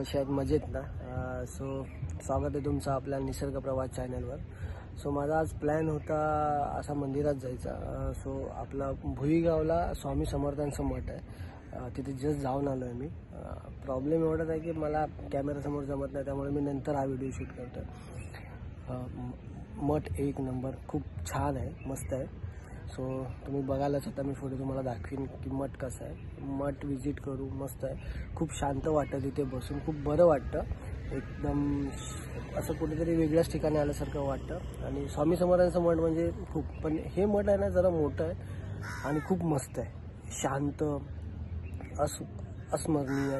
कसे आहेत, मजेत ना? सो स्वागत आहे तुमचं आपल्या निसर्ग प्रवास चॅनलवर. सो माझा आज प्लॅन होता असा मंदिरात जायचा. सो आपला भुईगावला स्वामी समर्थांचं मठ आहे, तिथे जस्ट जाऊन आलो आहे मी. प्रॉब्लेम एवढाच आहे की मला कॅमेरासमोर जमत नाही, त्यामुळे मी नंतर हा व्हिडिओ शूट करतो. मठ एक नंबर, खूप छान आहे, मस्त आहे. सो तुम्ही बघायलाच आता मी फोटो तुम्हाला दाखवीन की मठ कसं आहे. मठ विजिट करू, मस्त आहे, खूप शांत वाटतं तिथे बसून, खूप बरं वाटतं. एकदम असं कुठेतरी वेगळ्याच ठिकाणी आल्यासारखं वाटतं. आणि स्वामी समर्थांचं मठ म्हणजे खूप, पण हे मठ आहे ना जरा मोठं आहे आणि खूप मस्त आहे, शांत, अस्मरणीय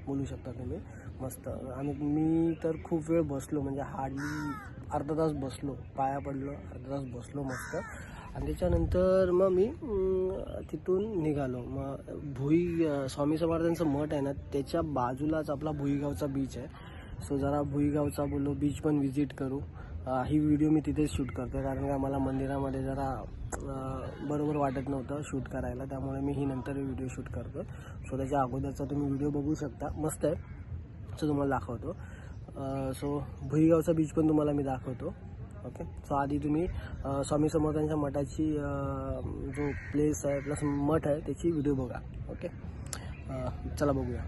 बोलू शकता तुम्ही, मस्त. आणि मी तर खूप वेळ बसलो, म्हणजे हार्डली अर्धा तास बसलो, पाया पडलो, अर्धा तास बसलो मस्त. आणि त्याच्यानंतर मग मी तिथून निघालो. मग स्वामी समर्थांचं मठ आहे ना त्याच्या बाजूलाच आपला भुईगावचा बीच आहे. सो जरा भुईगावचा बोललो बीच पण विजिट करू. ही व्हिडिओ मी तिथेच शूट करतो, कारण का मला मंदिरामध्ये जरा बरोबर वाटत नव्हतं शूट करायला, त्यामुळे मी ही नंतर व्हिडिओ शूट करतो. सो त्याच्या अगोदरचा तुम्ही व्हिडिओ बघू शकता, मस्त आहे. सो तुम्हाला दाखवतो. सो भुईगावचा बीच पण तुम्हाला मी दाखवतो. ओके. सो आधी तुम्ही स्वामी समर्थांच्या मठाची जो प्लेस आहे प्लस मठ आहे त्याची व्हिडिओ बघा. ओके, चला बघूया.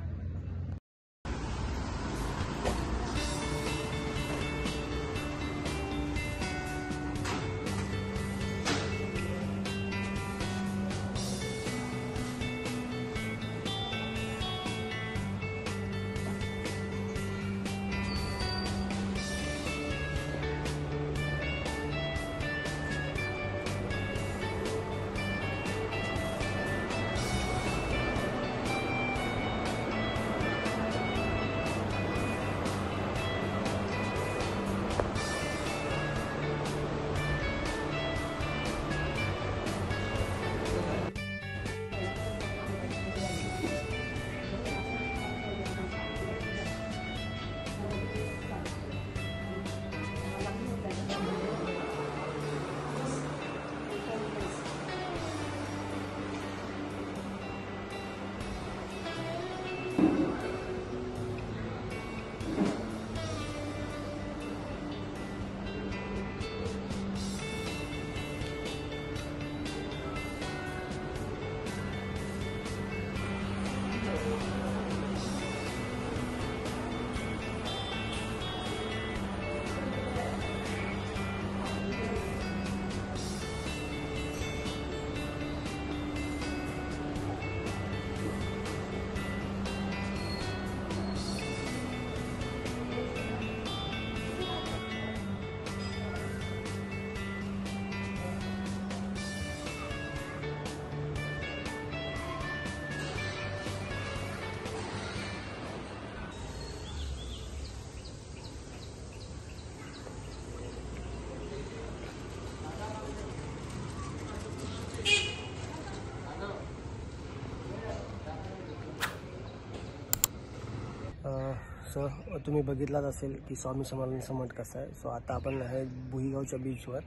सो तुम्ही बघितलाच असेल की स्वामी समर्थांचं मठ कसं आहे. सो आता आपण आहे भुईगावच्या बीचवर.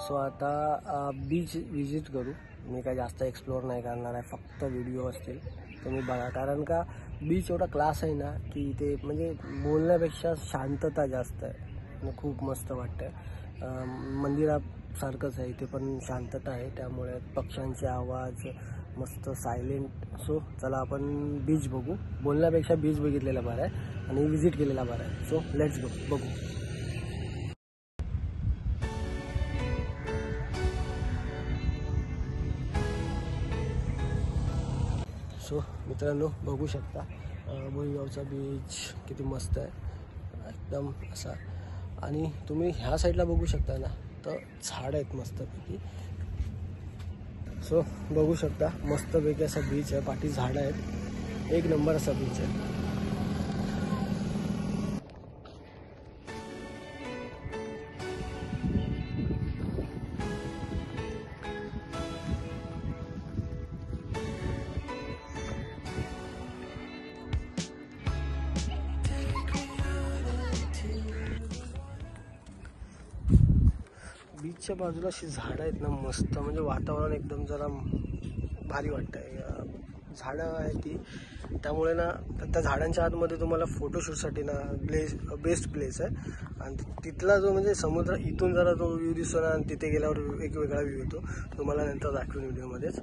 सो आता बीच विजिट करू. मी काय जास्त एक्सप्लोअर नाही करणार आहे, फक्त व्हिडिओ असतील तुम्ही बघा, कारण का बीच एवढा क्लास आहे ना की इथे म्हणजे बोलण्यापेक्षा शांतता जास्त आहे आणि खूप मस्त वाटतं. मंदिरासारखंच आहे, इथे पण शांतता आहे, त्यामुळे पक्ष्यांचे आवाज मस्त सायलेंट. सो चला आपण बीच बघू. बोलण्यापेक्षा बीच बघितलेला बरं आहे आणि विजिट केलेला बरं आहे. सो लेट्स गो, बघू. सो मित्रांनो बघू शकता भुईगावचा बीच किती मस्त आहे, एकदम असा. आणि तुम्ही ह्या साईडला बघू शकता ना, तर झाड आहेत मस्तपैकी. सो बघू शकता मस्तपैकी असा बीच आहे, पाठी झाडं आहेत, एक नंबर असा बीच आहे. बीचच्या बाजूला अशी झाडं आहेत ना मस्त, म्हणजे वातावरण एकदम जरा भारी वाटतंय. झाडं आहेत ती, त्यामुळे ना त्या झाडांच्या आतमध्ये तुम्हाला फोटोशूटसाठी ना बेस्ट प्लेस आहे. आणि तिथला जो म्हणजे समुद्र इथून जरा जो व्ह्यू दिसतो ना, आणि तिथे गेल्यावर एक वेगळा व्ह्यू येतो, तुम्हाला नंतर दाखवेन व्हिडिओमध्येच.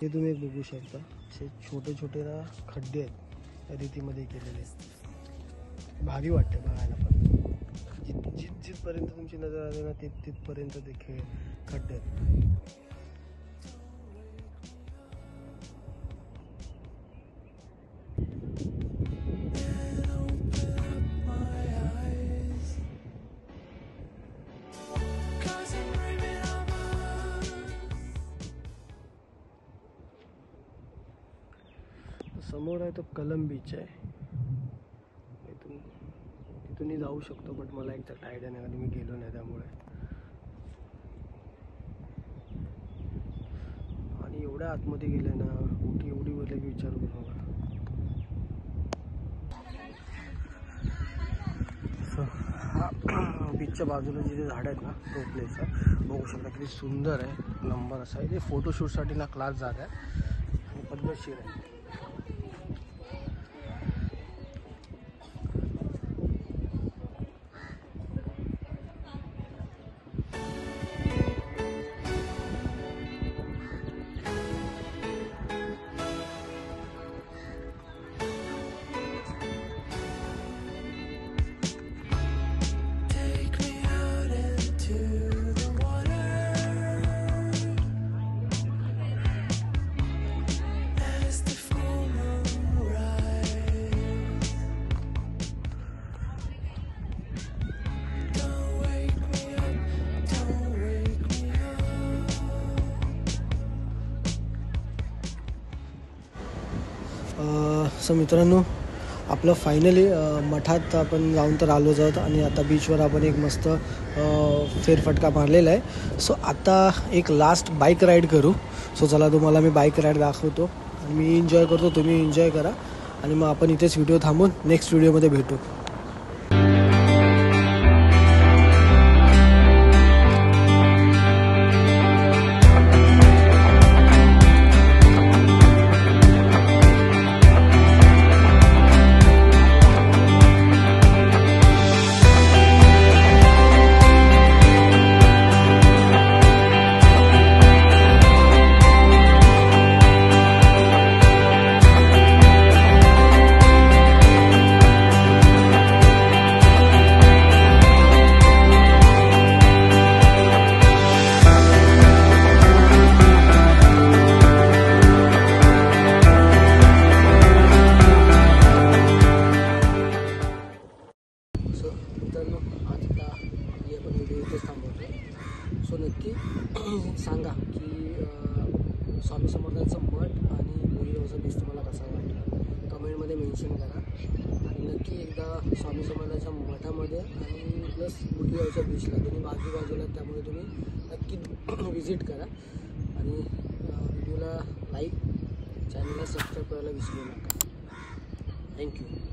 हे तुम्ही बघू शकता, असे छोटे छोटे ना खड्डे आहेत रेतीमध्ये केलेले, भारी वाटते बघायला. पण जिथपर्यंत तुमची नजर आली ना तिथपर्यंत देखील खड्डे आहेत. समोर आहे तो कलम बीच आहे, इथूनही जाऊ शकतो, बट मला एक्झॅक्ट आयडिया नाही, कधी मी गेलो नाही त्यामुळे. आणि एवढ्या आतमध्ये गेले ना, उटी एवढी बोलले की विचार करू नका. बीचच्या बाजूला जिथे झाड आहेत ना, तो प्लेस आहे. बघू शकता किती सुंदर आहे, नंबर असा आहे. ते फोटोशूटसाठी ना क्लास जागा आहे आणि पद्धतशीर आहे. सो मित्रांनो, आपलं फायनली मठात आपण जाऊन तर आलोच आहोत आणि आता बीचवर आपण एक मस्त फेरफटका मारलेला आहे. सो आता एक लास्ट बाईक राईड करू. सो चला तुम्हाला मी बाईक राईड दाखवतो आणि मी एन्जॉय करतो, तुम्ही एन्जॉय करा आणि मग आपण इथेच व्हिडिओ थांबून नेक्स्ट व्हिडिओमध्ये भेटू. सो नक्की सांगा की स्वामी समर्थांचं मठ आणि मुलीगावचा बीच तुम्हाला कसा वाटला, कमेंटमध्ये मेन्शन करा. आणि नक्की एकदा स्वामी समर्थांच्या मठामध्ये आणि प्लस मुलीगावच्या बीचला दोन्ही बाजूबाजूला, त्यामुळे तुम्ही नक्की विजिट करा. आणि व्हिडिओला लाईक, चॅनलला सबस्क्राईब करायला विसरू नका. थँक्यू.